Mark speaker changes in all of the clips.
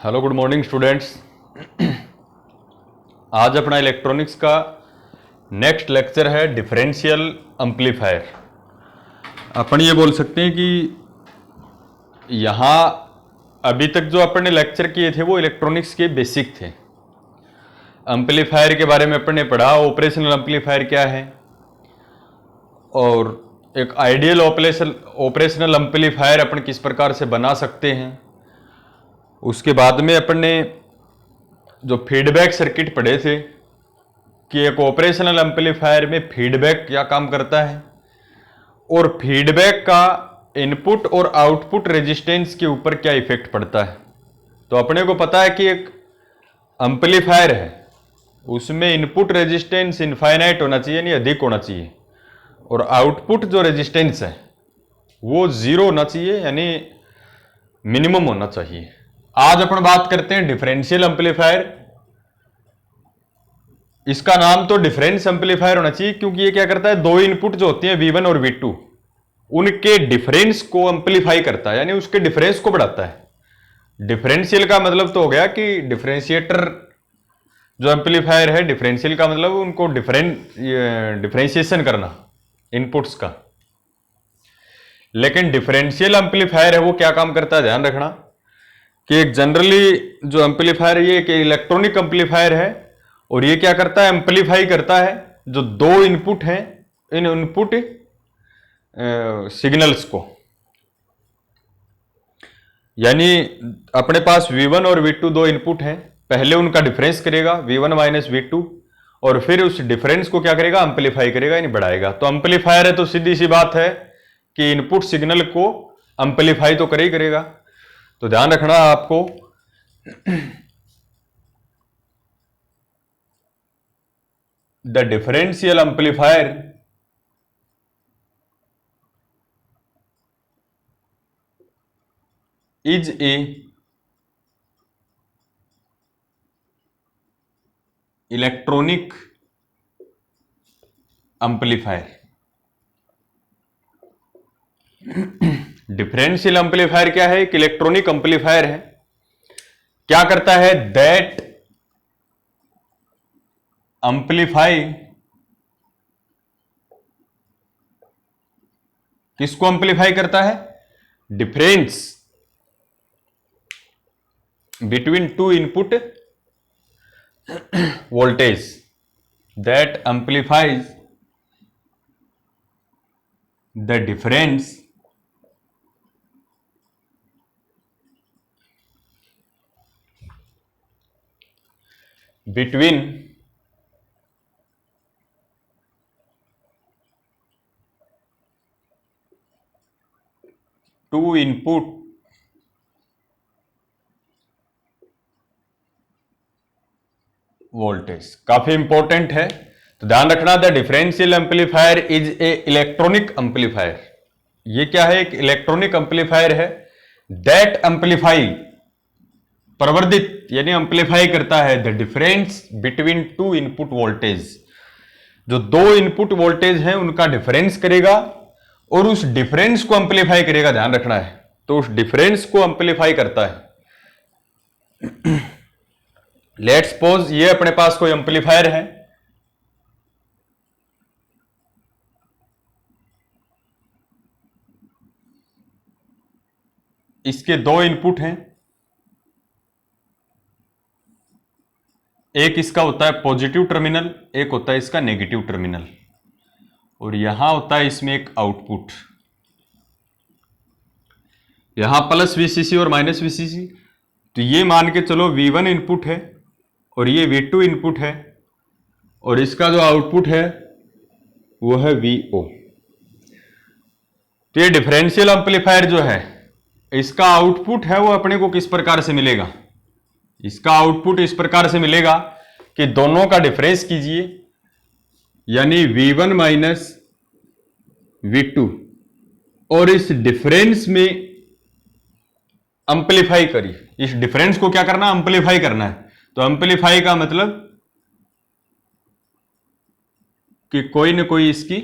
Speaker 1: Hello good morning students. आज अपना electronics का नेक्स्ट लेक्चर है डिफरेंशियल एम्पलीफायर। अपन ये बोल सकते हैं कि यहाँ अभी तक जो अपन ने लेक्चर किए थे वो इलेक्ट्रॉनिक्स के बेसिक थे। एम्पलीफायर के बारे में अपन ने पढ़ा, ऑपरेशनल एम्पलीफायर क्या है और एक आइडियल ऑपरेशनल एम्पलीफायर अपन किस प्रकार से बना सकते हैं। उसके बाद में अपन ने जो फीडबैक सर्किट पढ़े थे कि एक ऑपरेशनल एम्पलीफायर में फीडबैक क्या काम करता है और फीडबैक का इनपुट और आउटपुट रेजिस्टेंस के ऊपर क्या इफेक्ट पड़ता है। तो अपने को पता है कि एक एम्पलीफायर है, उसमें इनपुट रेजिस्टेंस इनफाइनाइट होना चाहिए, यानी अधिक होना चाहिए, और आउटपुट जो रेजिस्टेंस है वो जीरो होना चाहिए, यानी मिनिमम होना चाहिए। आज अपन बात करते हैं डिफरेंशियल एम्पलीफायर। इसका नाम तो डिफरेंस एम्पलीफायर होना चाहिए क्योंकि ये क्या करता है, दो इनपुट जो होती हैं V1 और V2 उनके डिफरेंस को एम्पलीफाई करता है, यानी उसके डिफरेंस को बढ़ाता है। डिफरेंशियल का मतलब तो हो गया कि डिफरेंशिएटर जो एम्पलीफायर है, डिफरेंशियल का मतलब उनको डिफरेंशिएशन करना इनपुट्स का। लेकिन डिफरेंशियल एम्पलीफायर है वो क्या काम करता है, ध्यान रखना कि एक जनरली जो एम्पलीफायर है ये एक इलेक्ट्रॉनिक एम्पलीफायर है और ये क्या करता है, एम्पलीफाई करता है जो दो इनपुट हैं, इन इनपुट सिग्नल्स को। यानी अपने पास V1 और V2 दो इनपुट हैं, पहले उनका डिफरेंस करेगा V1 माइनस V2 और फिर उस डिफरेंस को क्या करेगा, एम्पलीफाई करेगा, यानी बढ़ाएगा। तो एम्पलीफायर है तो सीधी सी बात है कि इनपुट सिग्नल को एम्पलीफाई तो करे ही करेगा। तो ध्यान रखना आपको the differential amplifier is a electronic amplifier. Differential amplifier क्या है, एक इलेक्ट्रॉनिक एम्पलीफायर है। क्या करता है, दैट एम्पलीफाई, किसको एम्पलीफाई करता है, difference between two input voltage, that amplifies the difference between two input voltage. काफी इंपॉर्टेंट है, तो ध्यान रखना the differential amplifier is a electronic amplifier. ये क्या है, एक इलेक्ट्रॉनिक एम्पलीफायर है। दैट एम्पलीफाई, प्रवर्धित यानी एम्पलीफाई करता है the difference between two input voltage, जो दो इनपुट वोल्टेज हैं उनका डिफरेंस करेगा और उस डिफरेंस को एम्पलीफाई करेगा। ध्यान रखना है, तो उस डिफरेंस को एम्पलीफाई करता है। लेट्स सपोज ये अपने पास कोई एम्पलीफायर है, इसके दो इनपुट हैं, एक इसका होता है पॉजिटिव टर्मिनल, एक होता है इसका नेगेटिव टर्मिनल, और यहां होता है इसमें एक आउटपुट, यहां प्लस VCC और माइनस VCC। तो ये मान के चलो V1 इनपुट है और ये V2 इनपुट है और इसका जो आउटपुट है वो है VO। तो ये डिफरेंशियल एम्पलीफायर जो है, इसका आउटपुट है वो अपने को किस प्रकार से मिलेगा, इसका आउटपुट इस प्रकार से मिलेगा कि दोनों का डिफरेंस कीजिए, यानी V1 माइनस V2, और इस डिफरेंस में एम्पलीफाई करिए। इस डिफरेंस को क्या करना, एम्पलीफाई करना है। तो एम्पलीफाई का मतलब कि कोई ना कोई इसकी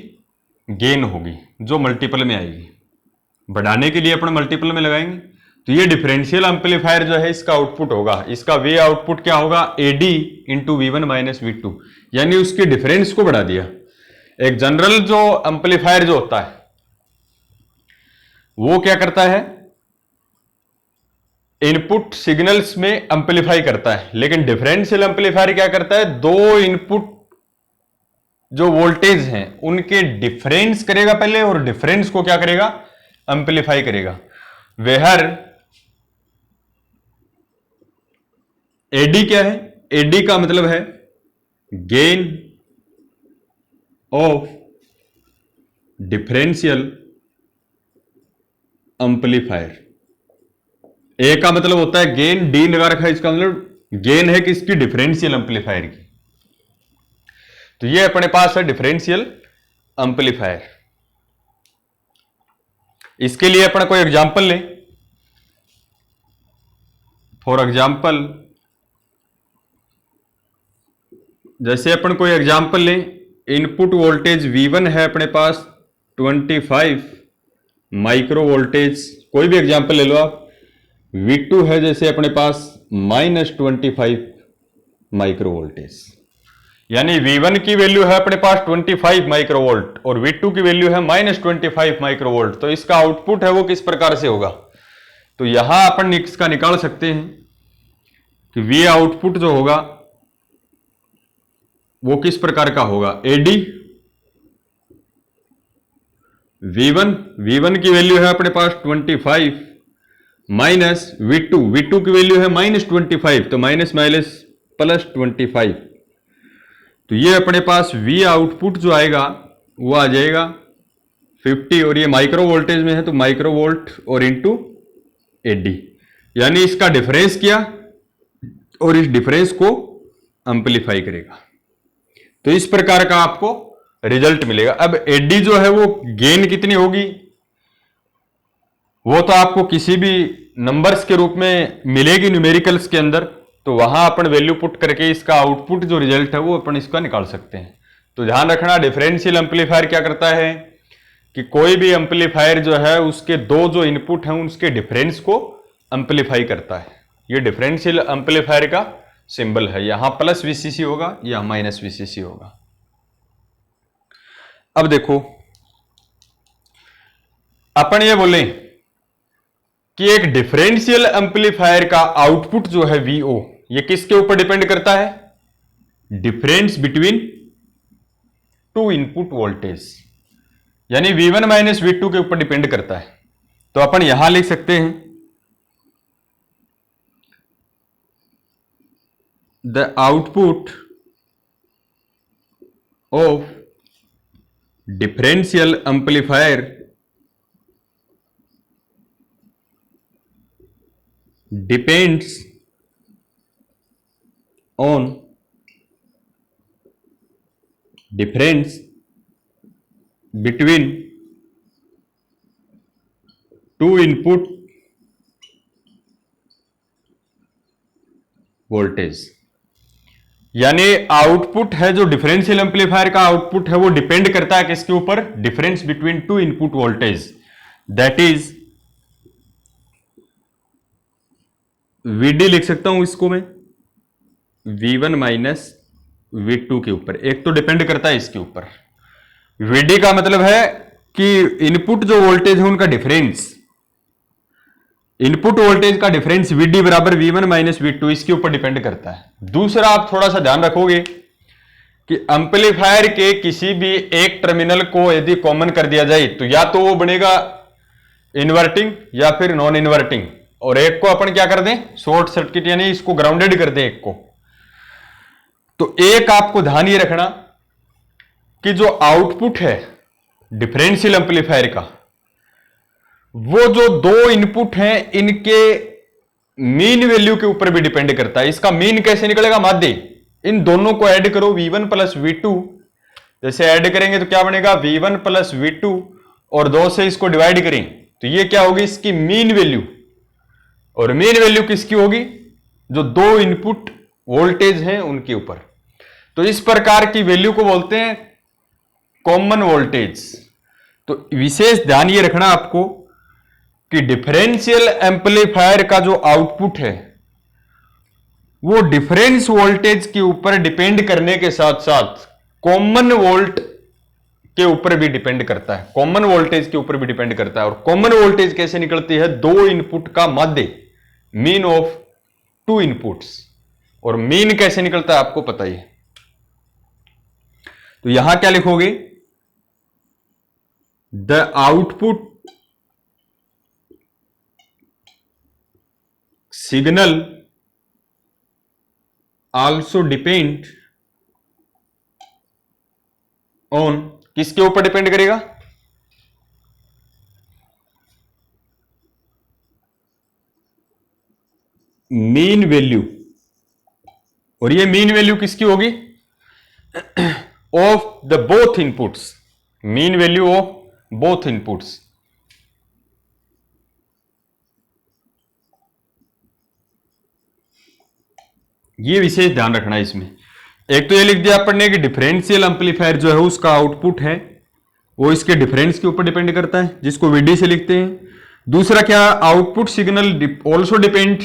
Speaker 1: गेन होगी जो मल्टीपल में आएगी। बढ़ाने के लिए अपन मल्टीपल में लगाएंगे, तो ये डिफरेंशियल एम्पलीफायर जो है इसका आउटपुट होगा, इसका वे आउटपुट क्या होगा, AD into V1 minus V2, यानी उसके डिफरेंस को बढ़ा दिया। एक जनरल जो एम्पलीफायर जो होता है वो क्या करता है, इनपुट सिग्नल्स में एम्पलीफाई करता है, लेकिन डिफरेंशियल एम्पलीफायर क्या करता है, दो इनपुट जो वोल्टेज हैं उनके डिफरेंस करेगा पहले, और डिफरेंस को क्या करेगा, एम्पलीफाई करेगा। वेहर एडी क्या है, एडी का मतलब है गेन ऑफ डिफरेंशियल एम्पलीफायर। ए का मतलब होता है गेन, डी लगा रखा है, इसका मतलब गेन है किसकी, डिफरेंशियल एम्पलीफायर की। तो ये अपने पास है डिफरेंशियल एम्पलीफायर। इसके लिए अपन कोई एग्जांपल लें। फॉर एग्जांपल, जैसे अपन कोई एग्जांपल लें, इनपुट वोल्टेज V1 है अपने पास 25 माइक्रो वोल्टेज, कोई भी एग्जांपल ले लो आप। V2 है जैसे अपने पास -25 माइक्रो वोल्टेज, यानी V1 की वैल्यू है अपने पास 25 माइक्रो वोल्ट और V2 की वैल्यू है -25 माइक्रो वोल्ट। तो इसका आउटपुट है वो किस प्रकार से होगा, तो यहां अपन इसका निकाल सकते हैं कि V आउटपुट जो होगा वो किस प्रकार का होगा, एडी V1 की वैल्यू है अपने पास 25 माइनस V2 की वैल्यू है -25, तो माइनस माइनस प्लस 25, तो ये अपने पास V आउटपुट जो आएगा वो आ जाएगा 50, और ये माइक्रो वोल्टेज में है तो माइक्रो वोल्ट और इंटू एडी, यानी इसका डिफरेंस किया और इस डिफरेंस को एम्पलीफाई करेगा। तो इस प्रकार का आपको रिजल्ट मिलेगा। अब एडी जो है वो गेन कितनी होगी वो तो आपको किसी भी नंबर्स के रूप में मिलेगी न्यूमेरिकल्स के अंदर, तो वहां अपन वैल्यू पुट करके इसका आउटपुट जो रिजल्ट है वो अपन इसका निकाल सकते हैं। तो ध्यान रखना, डिफरेंशियल एम्पलीफायर क्या करता है कि कोई भी एम्पलीफायर जो है उसके दो जो इनपुट हैं उसके डिफरेंस को एम्पलीफाई करता है। ये डिफरेंशियल एम्पलीफायर का सिंबल है, यहां प्लस वीसीसी होगा, यहां माइनस वीसीसी होगा। अब देखो, अपन ये बोले कि एक डिफरेंशियल एम्पलीफायर का आउटपुट जो है वीओ, ये किसके ऊपर डिपेंड करता है, difference between two input voltage, यानी V1 माइनस V2 के ऊपर डिपेंड करता है। तो अपन यहां लिख सकते हैं the output of differential amplifier depends on difference between two input voltage, यानी आउटपुट है जो डिफरेंशियल एम्पलीफायर का आउटपुट है वो डिपेंड करता है किसके ऊपर, difference between two input voltage, that is VD लिख सकता हूं इसको मैं V1 माइनस V2 के ऊपर। एक तो डिपेंड करता है इसके ऊपर, VD का मतलब है कि इनपुट जो वोल्टेज है उनका डिफरेंस, इनपुट वोल्टेज का डिफरेंस VD बराबर V1 माइनस V2 इसके ऊपर डिपेंड करता है। दूसरा, आप थोड़ा सा ध्यान रखोगे कि एम्पलीफायर के किसी भी एक टर्मिनल को यदि कॉमन कर दिया जाए तो या तो वो बनेगा इन्वर्टिंग या फिर नॉन इन्वर्टिंग, और एक को अपन क्या कर दें, शॉर्ट सर्किट, यानी इसको ग्राउंडेड कर दें एक को। तो एक आपको ध्यान ये रखना कि जो आउटपुट है डिफरेंशियल एम्पलीफायर का, वो जो दो इनपुट हैं इनके मीन वैल्यू के ऊपर भी डिपेंड करता है। इसका मीन कैसे निकलेगा, माध्य, इन दोनों को ऐड करो V1 प्लस V2, जैसे ऐड करेंगे तो क्या बनेगा V1 प्लस V2, और 2 से इसको डिवाइड करें तो ये क्या होगी, इसकी मीन वैल्यू, और मीन वैल्यू किसकी होगी, जो दो इनपुट वोल्टेज हैं उनके ऊपर। तो इस प्रकार की वैल्यू को बोलते हैं कॉमन वोल्टेज। तो विशेष ध्यान ये रखना आपको कि डिफरेंशियल एम्पलीफायर का जो आउटपुट है वो डिफरेंस वोल्टेज के ऊपर डिपेंड करने के साथ साथ कॉमन वोल्ट के ऊपर भी डिपेंड करता है, कॉमन वोल्टेज के ऊपर भी डिपेंड करता है। और कॉमन वोल्टेज कैसे निकलती है? दो इनपुट का माध्य, मीन ऑफ टू इनपुट्स। और मीन कैसे निकलता है आपको पता ही है। तो यहां क्या लिखोगे? The output signal also depend on, किसके ऊपर डिपेंड करेगा? Mean value. और ये मीन वैल्यू किसकी होगी? Of the both inputs, mean value of both inputs. ये विशेष ध्यान रखना है इसमें। एक तो ये लिख दिया अपन ने कि डिफरेंशियल एम्पलीफायर जो है उसका आउटपुट है वो इसके डिफरेंस के ऊपर डिपेंड करता है, जिसको वीडी से लिखते हैं। दूसरा क्या? Output signal also depend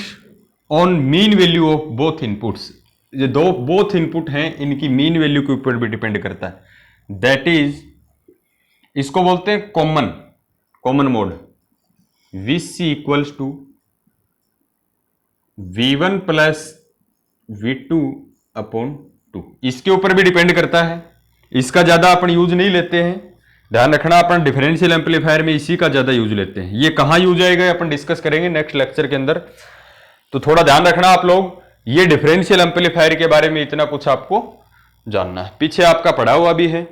Speaker 1: on mean value of both inputs. ये दो बोथ इनपुट हैं, इनकी मीन वैल्यू के ऊपर भी डिपेंड करता है। दैट इज, इसको बोलते हैं common mode. Vc equals to V1 plus V2 upon 2। इसके ऊपर भी डिपेंड करता है। इसका ज्यादा अपन यूज नहीं लेते हैं, ध्यान रखना। अपन डिफरेंशियल एम्पलीफायर में इसी का ज्यादा यूज लेते हैं। ये कहां यूज आएगा अपन डिस्कस करेंगे नेक्स्ट लेक्चर के अंदर। तो थोड़ा ध्यान रखना आप लोग, ये डिफरेंशियल एम्पलीफायर के बारे में इतना कुछ आपको जानना है, पीछे आपका पढ़ा हुआ भी है।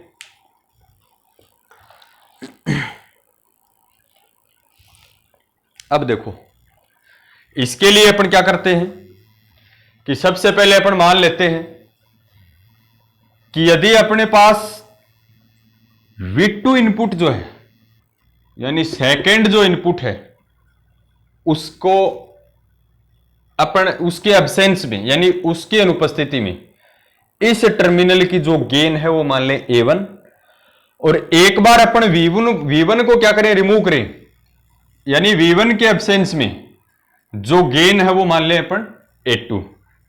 Speaker 1: अब देखो, इसके लिए अपन क्या करते हैं कि सबसे पहले अपन मान लेते हैं कि यदि अपने पास V2 इनपुट जो है, यानी सेकंड जो इनपुट है, उसको अपन उसके एब्सेंस में, यानी उसकी अनुपस्थिति में, इस टर्मिनल की जो गेन है वो मान लें A1। और एक बार अपन V1 को क्या करें? रिमूव करें, यानी V1 के एब्सेंस में जो गेन है वो मान लें अपन A2।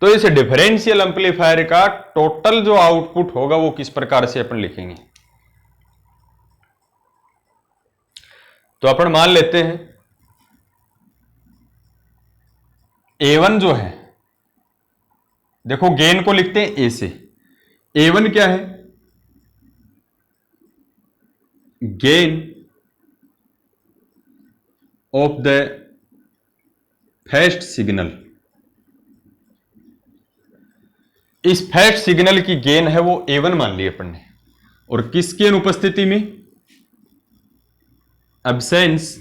Speaker 1: तो इस डिफरेंशियल एम्पलीफायर का टोटल जो आउटपुट होगा वो किस प्रकार से अपन लिखेंगे? तो अपन मान लेते हैं A1 जो है, देखो गेन को लिखते हैं A से। A1 क्या है? Gain of the first signal. इस फर्स्ट सिग्नल की गेन है वो A1 मान ली अपन ने। और किसकी अनुपस्थिति में? Absence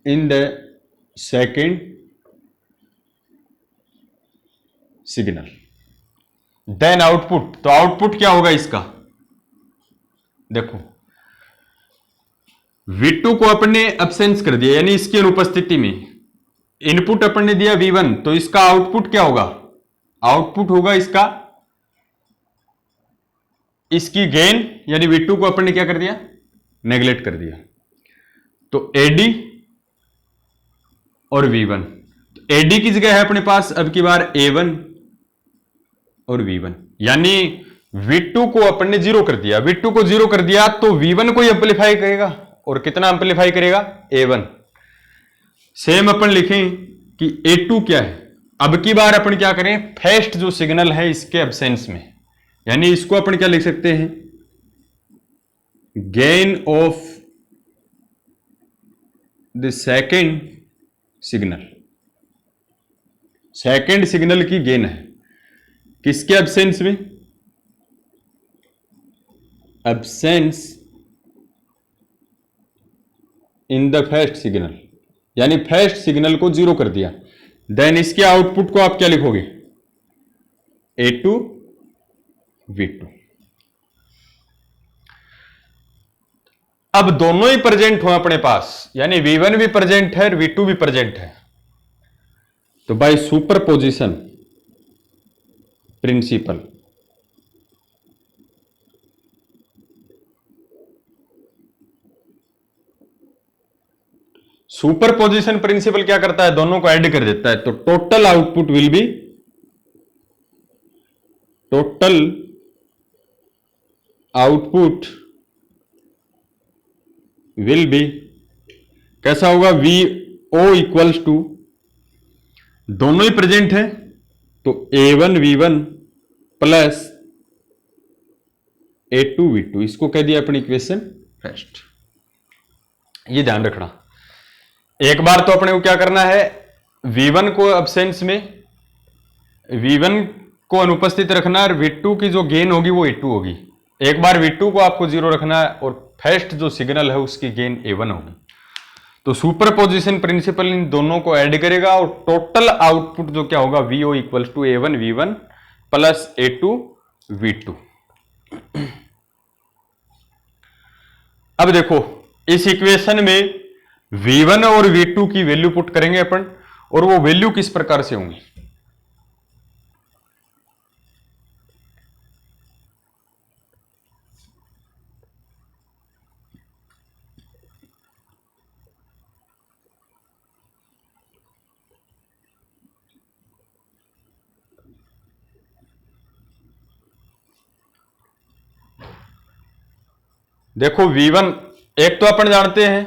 Speaker 1: in the second signal. Then output. तो आउटपुट क्या होगा इसका? देखो, V2 को अपन ने एब्सेंस कर दिया, यानी इसकी अनुपस्थिति में। इनपुट अपन ने दिया V1, तो इसका आउटपुट क्या होगा? आउटपुट होगा इसका, इसकी गेन, यानी V2 को अपन ने क्या कर दिया? नेग्लेक्ट कर दिया। तो AD और V1। तो AD की जगह है अपने पास अब की बार A1 और V1, यानी V2 को अपन ने जीरो कर दिया। V2 को जीरो कर दिया तो V1 को ही एम्पलीफाई करेगा। और कितना एम्पलीफाई करेगा? A1। सेम अपन लिखें कि A2 क्या है? अब की बार अपन क्या करें? फर्स्ट जो सिग्नल है इसके एब्सेंस में, यानी इसको अपन क्या लिख सकते हैं? Gain of the second signal. Second signal की गेन है किसके एब्सेंस में? Absence in the first signal, यानी फर्स्ट सिग्नल को जीरो कर दिया। देन इसके आउटपुट को आप क्या लिखोगे? A2 V2। अब दोनों ही प्रेजेंट हो अपने पास, यानी V1 भी प्रेजेंट है और V2 भी प्रेजेंट है। तो by superposition principle superposition principle क्या करता है, दोनों को ऐड कर देता है, तो total output will be, total output will be कैसा होगा, वी ओ इक्वल्स टू, दोनों ही प्रेजेंट है तो A1V1 प्लस A2V2, इसको कह दिया अपनी इक्वेशन फर्स्ट। ये ध्यान रखना, एक बार तो अपने को क्या करना है, V1 को एब्सेंस में V1 को अनुपस्थित रखना और V2 की जो गेन होगी वो A2 होगी। एक बार V2 को आपको 0 रखना है और फर्स्ट जो सिग्नल है उसकी गेन A1 होगी। तो सुपरपोजिशन प्रिंसिपल इन दोनों को ऐड करेगा और टोटल आउटपुट जो क्या होगा, VO equals to A1V1 plus A2V2। अब देखो इस इक्वेशन में V1 और V2 की वैल्यू पुट करेंगे अपन, और वो वैल्यू किस प्रकार से होंगी। देखो V1 एक तो अपन जानते हैं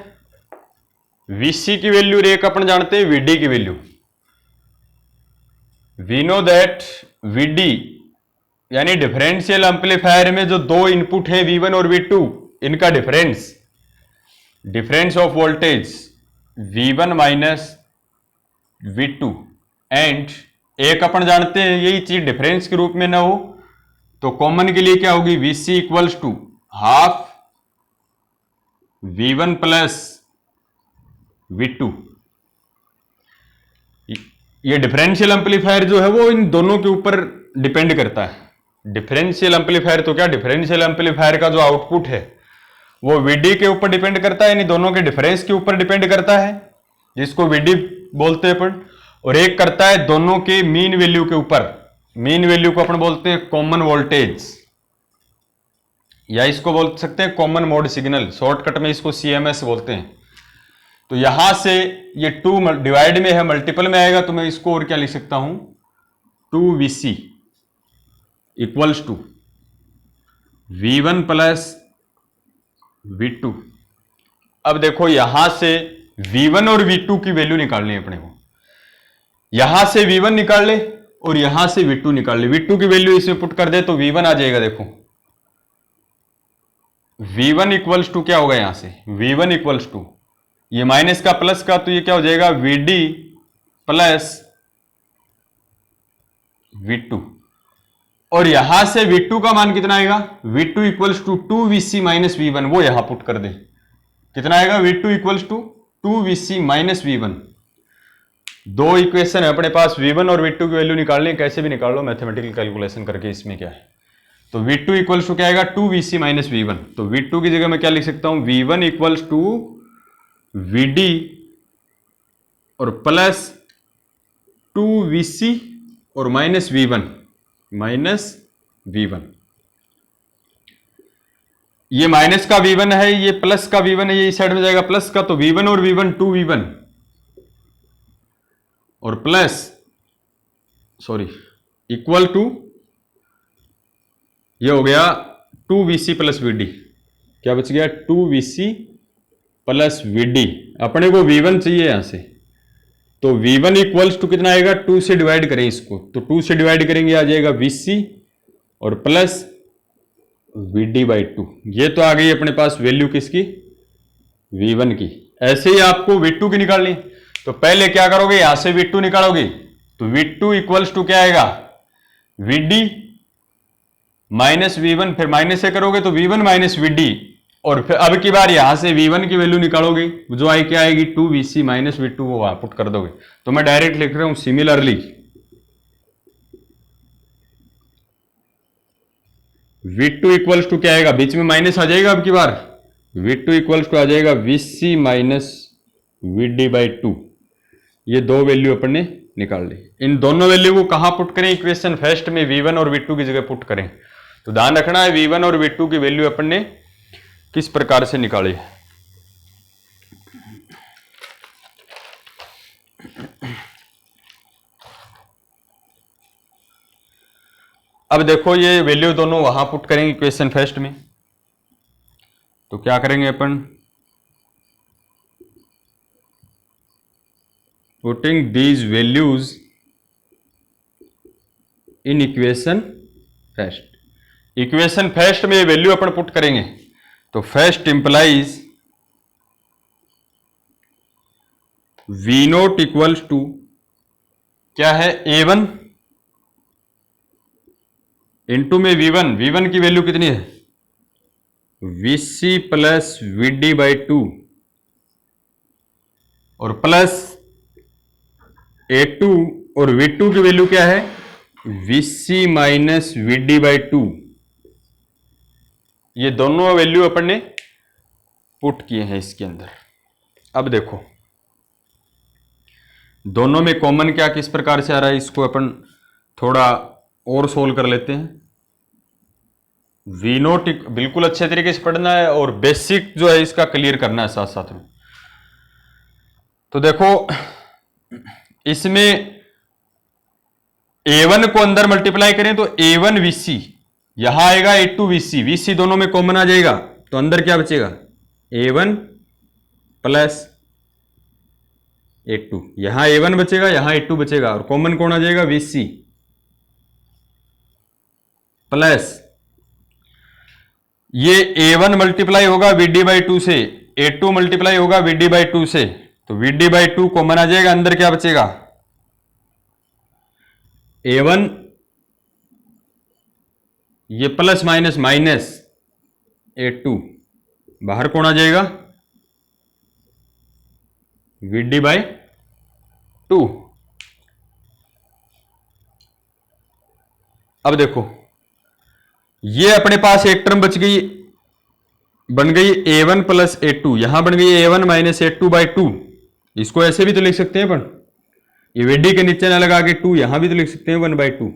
Speaker 1: Vc की वैल्यू, और एक अपन जानते हैं Vd की वैल्यू। वी नो दैट Vd यानी डिफरेंशियल एम्पलीफायर में जो दो इनपुट है V1 और V2, इनका difference of voltage V1 minus V2, and एक अपन जानते हैं यही चीज डिफरेंस के रूप में ना हो तो कॉमन के लिए क्या होगी, Vc equals to half V1 plus V2। ये डिफरेंशियल एम्पलीफायर जो है वो इन दोनों के ऊपर डिपेंड करता है। डिफरेंशियल एम्पलीफायर तो क्या, डिफरेंशियल एम्पलीफायर का जो आउटपुट है वो Vd के ऊपर डिपेंड करता है, यानी दोनों के डिफरेंस के ऊपर डिपेंड करता है, जिसको Vd बोलते हैं अपन, और एक करता है दोनों के मीन वैल्यू के ऊपर। मीन वैल्यू को अपन बोलते हैं कॉमन वोल्टेज, या इसको बोल सकते हैं कॉमन मोड सिग्नल, शॉर्टकट में इसको CMS बोलते हैं। तो यहां से ये 2 डिवाइड में है, मल्टीपल में आएगा, तो मैं इसको और क्या लिख सकता हूं, 2Vc equals to V1 plus V2। अब देखो यहां से V1 और V2 की वैल्यू निकालनी है अपने को, यहां से V1 निकाल ले और यहां से V2 निकाल ले। V2 की वैल्यू इसमें पुट कर दे तो V1 आ जाएगा। देखो V1 इक्वल्स टू क्या होगा, यहां से V1 इक्वल्स टू ये माइनस का प्लस का, तो ये क्या हो जाएगा Vd प्लस V2, और यहां से V2 का मान कितना आएगा, V2 equals to 2Vc minus V1, वो यहां पुट कर दे, कितना आएगा, V2 equals to 2Vc minus V1। दो इक्वेशन है अपने पास, V1 और V2 की वैल्यू निकालनी है, कैसे भी निकाल लो मैथमेटिकल कैलकुलेशन करके। इसमें क्या है, तो V2 इक्वल्स टू क्या आएगा, 2Vc माइनस V1। तो V2 की जगह मैं क्या लिख सकता हूं, V1 इक्वल्स टू Vd और प्लस 2Vc और माइनस V1, ये माइनस का V1 है, ये प्लस का V1 है, ये इस साइड में जाएगा प्लस का, तो V1 और V1 2V1 और प्लस इक्वल टू ये हो गया 2Vc प्लस Vd। क्या बच गया, 2Vc प्लस Vd। अपने को V1 चाहिए यहां से, तो V1 इक्वल्स टू कितना आएगा, 2 से डिवाइड करें इसको, तो 2 से डिवाइड करेंगे आ जाएगा Vc और प्लस Vd बाई 2। ये तो आ गई अपने पास वैल्यू किसकी, V1 की। ऐसे ही आपको V2 की निकालनी, तो पहले क्या करोगे, यहां से V2 निकालोगे, तो V2 इक्वल्स टू क्या आएगा, Vd माइनस V1, फिर माइनस से करोगे तो V1 माइनस Vd, और फिर अब की बार यहां से V1 की वैल्यू निकालोगे, जो आई क्या आएगी, 2Vc माइनस V2, वो वहां पुट कर दोगे। तो मैं डायरेक्ट लिख रहा हूं सिमिलरली V2 इक्वल्स टू क्या आएगा, बीच में माइनस आ जाएगा, अब की बार V2 इक्वल्स टू आ जाएगा Vc माइनस Vd बाई 2। ये दो वैल्यू अपन ने निकाल ली। इन दोनों वैल्यू को कहां पुट करें, इक्वेशन फर्स्ट में V1 और V2 की जगह पुट करें। तो ध्यान रखना है V1 और V2 की वैल्यू अपन ने किस प्रकार से निकाली है। अब देखो ये वैल्यू दोनों वहां पुट करेंगे इक्वेशन फर्स्ट में, तो क्या करेंगे अपन, putting these values in equation first. Equation first में वैल्यू अपन पुट करेंगे, तो first implies V naught equals to क्या है, A1 इंटू में V1, V1 की वैल्यू कितनी है, VC प्लस VD बाई 2 और प्लस A2 और V2 की वैल्यू क्या है, VC माइनस VD बाई 2। ये दोनों वैल्यू अपन ने पुट किए हैं इसके अंदर। अब देखो दोनों में कॉमन क्या किस प्रकार से आ रहा है, इसको अपन थोड़ा और सोल्व कर लेते हैं। वी नोट बिल्कुल अच्छे तरीके से पढ़ना है और बेसिक जो है इसका क्लियर करना है साथ साथ में। तो देखो इसमें A1 को अंदर मल्टीप्लाई करें तो A1 VC, यहां आएगा A2 VC, VC दोनों में कॉमन आ जाएगा, तो अंदर क्या बचेगा, A1 प्लस A2, यहां A1 बचेगा यहां A2 बचेगा और कॉमन कौन आ जाएगा, VC प्लस ये A1 मल्टीप्लाई होगा VD बाई 2 से, A2 मल्टीप्लाई होगा VD बाई 2 से, तो VD बाई 2 कॉमन आ जाएगा, अंदर क्या बचेगा, A1 ये प्लस माइनस माइनस A2, बाहर कौन आ जाएगा, VD बाई 2। अब देखो ये अपने पास एक टर्म बच गई, बन गई A1 प्लस A2, यहां बन गई A1 माइनस A2 बाई 2। इसको ऐसे भी तो लिख सकते हैं अपन, ये VD के नीचे ना लगा के 2, यहां भी तो लिख सकते हैं 1 बाई 2।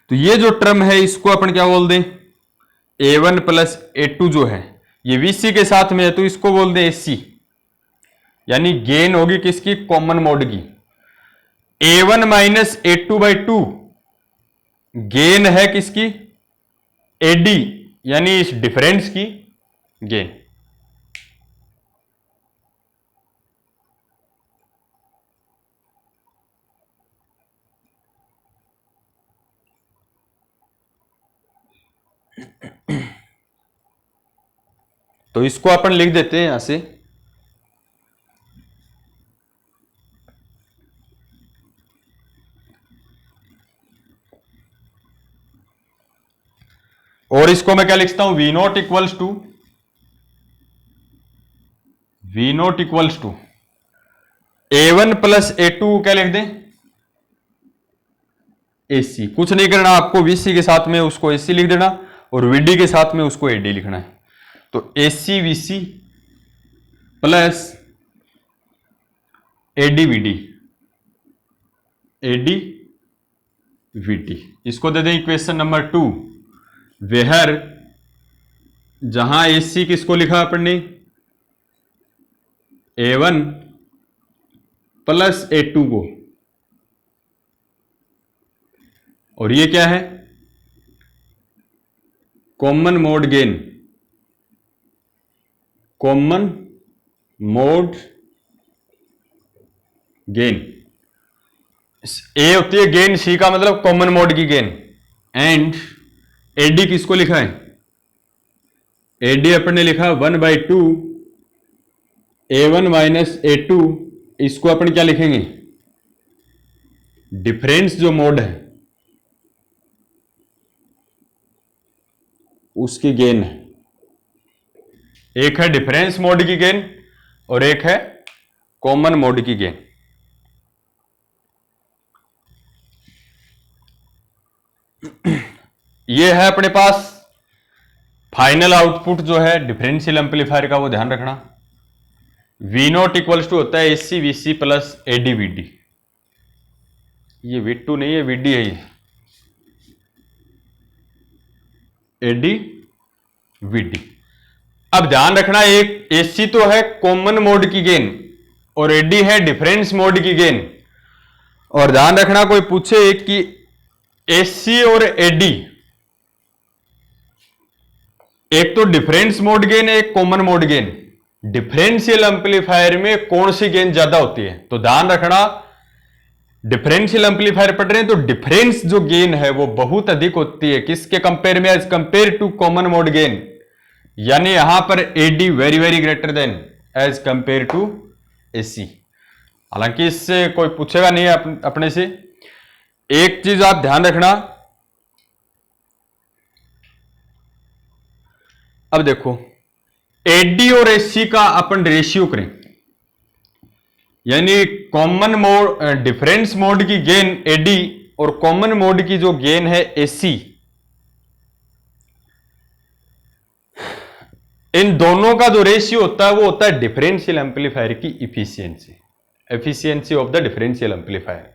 Speaker 1: तो ये जो टर्म है इसको अपन क्या बोल दें, A1 प्लस A2 जो है ये VC के साथ में है, तो इसको बोल दें AC, यानी गेन होगी किसकी, कॉमन मोड की। A1 minus A2 by 2 gain है किसकी, AD, यानी इस डिफरेंस की गेन। तो इसको अपन लिख देते हैं यहां से, और इसको मैं क्या लिखता हूं, V naught equals to A1 plus A2 क्या लिख दें, AC। कुछ नहीं करना आपको, VC के साथ में उसको AC लिख देना और VD के साथ में उसको AD लिखना है। तो AC VC plus AD VD, इसको दे दें इक्वेशन नंबर 2, वेहर जहां AC किसको लिखा अपन ने, A1 प्लस A2 को, और ये क्या है, common mode gain, common mode gain. A होती है गेन, सी का मतलब कॉमन मोड की गेन, एंड एडी किसको लिखा है, एडी अपन ने लिखा 1 बाई 2 A1 माइनस A2, इसको अपन क्या लिखेंगे, डिफरेंस जो मोड है उसकी गेन है। एक है डिफरेंस मोड की गेन और एक है कॉमन मोड की गेन। ये है अपने पास फाइनल आउटपुट जो है डिफरेंशियल एम्पलीफायर का, वो ध्यान रखना। V नोट इक्वल्स टू होता है AC VC plus AD VD। ये V2 नहीं है, VD है, ये AD VD। अब ध्यान रखना, एक AC तो है कॉमन मोड की गेन और AD है डिफरेंस मोड की गेन। और ध्यान रखना, कोई पूछे कि एसी और एडी, एक तो डिफरेंस मोड गेन है, एक common mode gain. Differential amplifier में कौन सी गेन ज्यादा होती है? तो ध्यान रखना, डिफरेंशियल एम्पलीफायर पढ़ रहे हैं तो डिफरेंस जो गेन है वो बहुत अधिक होती है। किसके कंपेयर में? As compare to common mode gain. यानी यहां पर A D very very greater than as compare to A C. हालांकि इससे कोई पूछेगा नहीं अपने से। एक चीज आप ध्यान रखना, अब देखो एडी और एसी का अपन रेशियो करें, यानी कॉमन मोड डिफरेंस मोड की गेन एडी और कॉमन मोड की जो गेन है एसी, इन दोनों का जो रेशियो होता है वो होता है डिफरेंशियल एम्पलीफायर की efficiency, efficiency of the differential amplifier.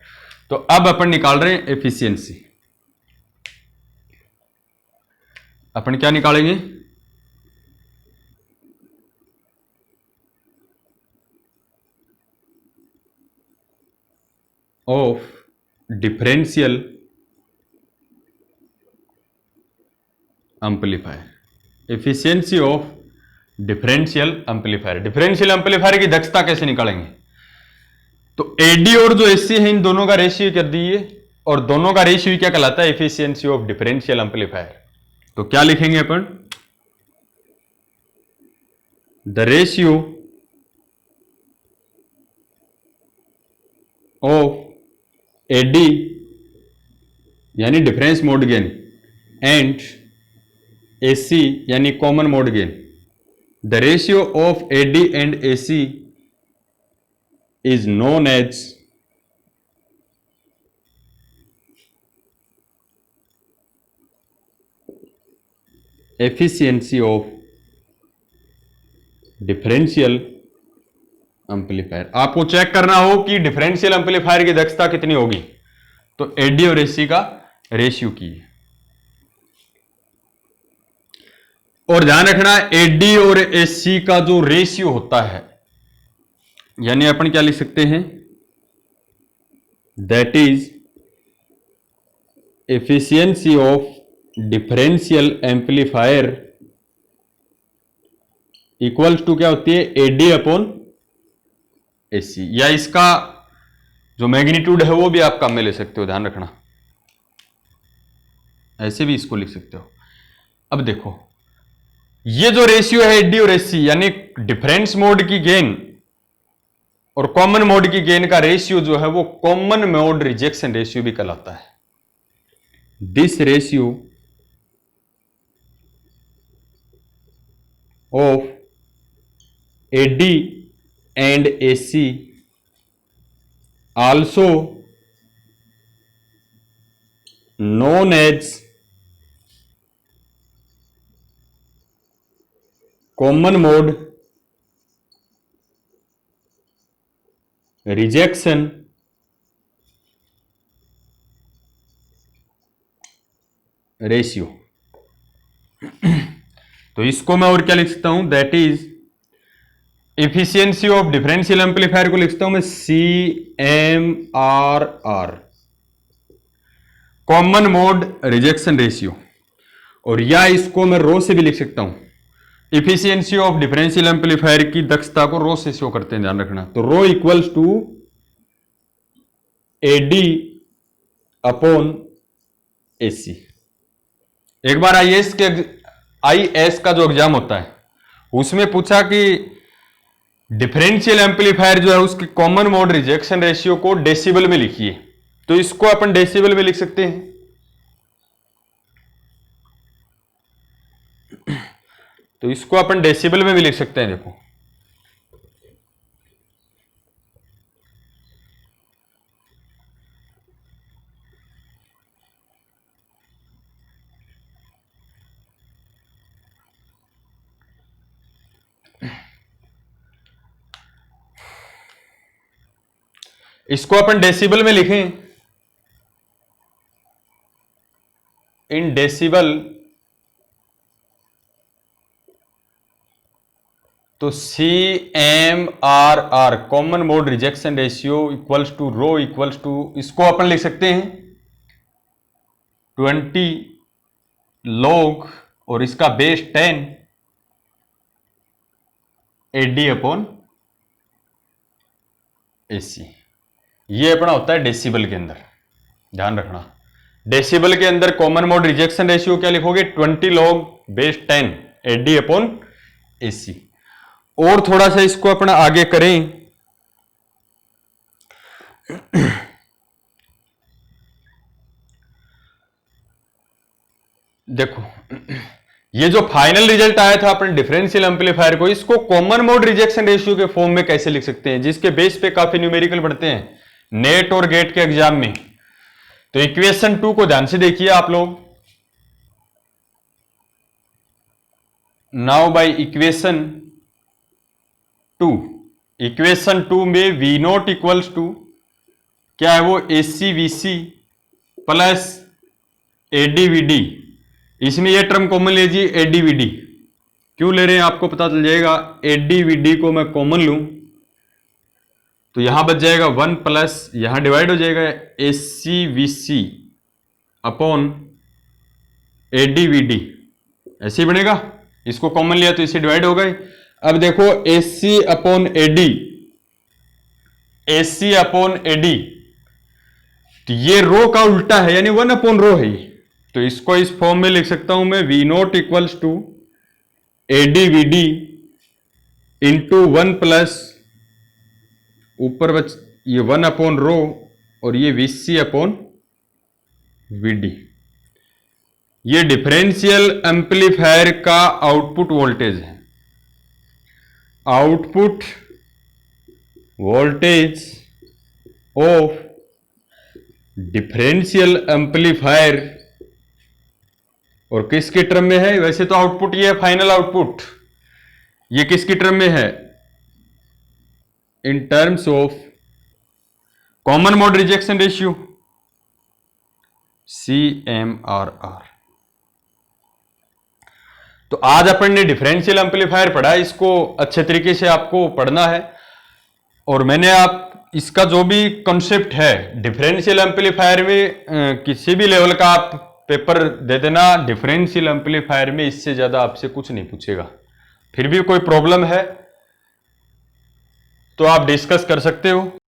Speaker 1: तो अब अपन निकाल रहे हैं एफिशिएंसी। अपन क्या निकालेंगे? Of differential amplifier, efficiency of differential amplifier. Differential amplifier की दक्षता कैसे निकालेंगे? तो एडी और जो एसी है इन दोनों का रेशियो कर दिए, और दोनों का रेशियो क्या कहलाता है? Efficiency of differential amplifier. तो क्या लिखेंगे अपन? द रेशियो ऑफ एडी यानी difference mode gain and AC यानी common mode gain, the ratio of AD and AC is known as efficiency of differential amplifier. आपको चेक करना हो कि डिफरेंशियल एम्पलीफायर की दक्षता कितनी होगी, तो एडी और एसी का रेशियो की। और ध्यान रखना एडी और एसी का जो रेशियो होता है, यानी अपन क्या लिख सकते हैं? That is efficiency of differential amplifier equals to क्या होती है? A D upon A C. या इसका जो मैग्नीट्यूड है वो भी आप काम में ले सकते हो, ध्यान रखना, ऐसे भी इसको लिख सकते हो। अब देखो ये जो रेशियो है एडी और एसी, यानी डिफरेंस मोड की गेन और कॉमन मोड की गेन का रेशियो जो है वो कॉमन मोड रिजेक्शन रेशियो भी कहलाता है। This ratio of A D and AC also known as common mode rejection ratio। तो इसको मैं और क्या लिख सकता हूं? That is efficiency of differential amplifier को लिखता हूं मैं CMRR, common mode rejection ratio. और या इसको मैं रो से भी लिख सकता हूं, एफिशिएंसी ऑफ डिफरेंशियल एम्पलीफायर की दक्षता को रो से शो करते हैं, ध्यान रखना। तो rho equals to AD upon AC. एक बार आईएएस का जो एग्जाम होता है उसमें पूछा कि डिफरेंशियल एम्पलीफायर जो है उसके कॉमन मोड रिजेक्शन रेशियो को डेसिबल में लिखिए, तो इसको अपन डेसिबल में लिख सकते हैं। तो इसको अपन डेसिबल में भी लिख सकते हैं। देखो इसको अपन डेसिबल में लिखें, इन डेसिबल, तो CMRR common mode rejection ratio equals to rho equals to, इसको अपन लिख सकते हैं 20 log और इसका बेस 10 AD अपॉन AC। ये अपना होता है डेसिबल के अंदर, ध्यान रखना। डेसिबल के अंदर कॉमन मोड रिजेक्शन रेशियो क्या लिखोगे? 20 log base 10 AD upon AC। और थोड़ा सा इसको अपना आगे करें, देखो ये जो फाइनल रिजल्ट आया था अपने डिफरेंशियल एम्पलीफायर को, इसको कॉमन मोड रिजेक्शन रेशियो के फॉर्म में कैसे लिख सकते हैं, जिसके बेस पे काफी न्यूमेरिकल पढ़ते हैं नेट और गेट के एग्जाम में। तो इक्वेशन 2 को ध्यान से देखिए आप लोग। नाउ बाय इक्वेशन 2 में V नॉट इक्वल्स टू क्या है वो ACVC प्लस ADVD। इसमें यह टर्म कॉमन लीजिए ADVD। क्यों ले रहे हैं आपको पता चल जाएगा। ADVD को मैं कॉमन लूं तो यहां बच जाएगा 1 प्लस यहां डिवाइड हो जाएगा ACVC अपॉन ADVD, ऐसे ही बनेगा। इसको कॉमन लिया तो इससे डिवाइड हो गए। अब देखो AC अपॉन AD, तो ये रो का उल्टा है, यानी 1 अपॉन रो है। तो इसको इस फॉर्म में लिख सकता हूं मैं V naught equals to ADVD into 1 plus ऊपर बच ये 1 अपॉन रो और ये VC अपॉन VD। ये डिफरेंशियल एम्पलीफायर का आउटपुट वोल्टेज है। Output voltage of differential amplifier, और किसके टर्म में है? वैसे तो आउटपुट ये है फाइनल आउटपुट, ये किसकी टर्म में है? In terms of common mode rejection ratio CMRR। तो आज अपन ने डिफरेंशियल एम्पलीफायर पढ़ा, इसको अच्छे तरीके से आपको पढ़ना है। और मैंने आप इसका जो भी कॉन्सेप्ट है डिफरेंशियल एम्पलीफायर में किसी भी लेवल का आप पेपर दे देना, डिफरेंशियल एम्पलीफायर में इससे ज्यादा आपसे कुछ नहीं पूछेगा। फिर भी कोई प्रॉब्लम है तो आप डिस्कस कर सकते हो।